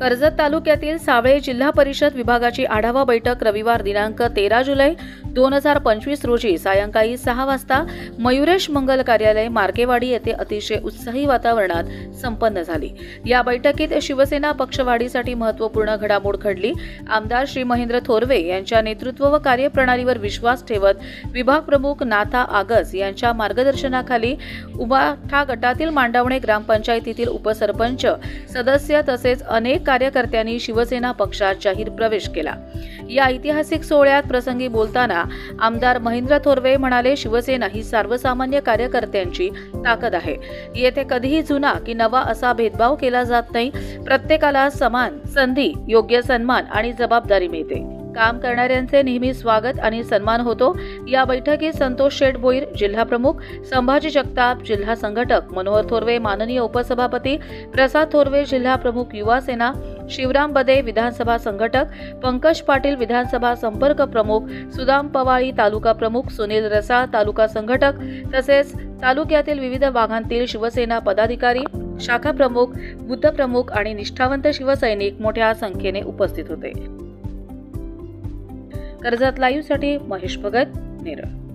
कर्जत तालुक्यातील सावळे जिल्हा परिषद विभागाची आढावा बैठक रविवार दिनांक 13 जुलै 2025 रोजी सायंकाळी 6 वाजता मयुरेश मंगल कार्यालय मार्केवाडी येथे अतिशय उत्साही वातावरणात संपन्न झाली। या बैठकीत शिवसेना पक्षवाढीसाठी महत्त्वपूर्ण घडामोड घडली। आमदार श्री महेंद्र थोरवे यांच्या नेतृत्व व कार्यप्रणालीवर विश्वास ठेवत विभाग प्रमुख नाथा आगस यांच्या मार्गदर्शनाखाली उबाठा गटातील मांडवणे ग्रामपंचायतीतील उपसरपंच सदस्य तसेच अनेक कार्यकर्त्यांनी शिवसेना पक्षात जाहीर प्रवेश केला। या ऐतिहासिक सोहळ्यात प्रसंगी बोलताना आमदार महेंद्र थोरवे म्हणाले, शिवसेना ही सर्वसामान्य कार्यकर्त्यांची ताकद आहे। येथे कधीही जुना की नवा असा भेदभाव केला जात नाही। प्रत्येकाला समान संधी, योग्य सन्मान आणि जबाबदारी मिळते। काम करणाऱ्यांचे नेहमी स्वागत आणि सन्मान होतो। या बैठकीत संतोष शेठ भोईर जिल्हा प्रमुख, संभाजी जगताप जिल्हा संघटक, मनोहर थोरवे माननीय उपसभापती, प्रसाद थोरवे जिल्हा प्रमुख युवा सेना, शिवराम बदे विधानसभा संघटक, पंकज पाटील विधानसभा संपर्क प्रमुख, सुदाम पवाळी तालुका प्रमुख, सुनील रसाळ तालुका संघटक तसेच तालुक्यातील विविध भागांतील शिवसेना पदाधिकारी, शाखा प्रमुख, बुद्ध प्रमुख आणि निष्ठावंत शिवसैनिक मोठ्या संख्येने उपस्थित होते। कर्जत लाईव्ह साठी महेश भगत, नेरळ।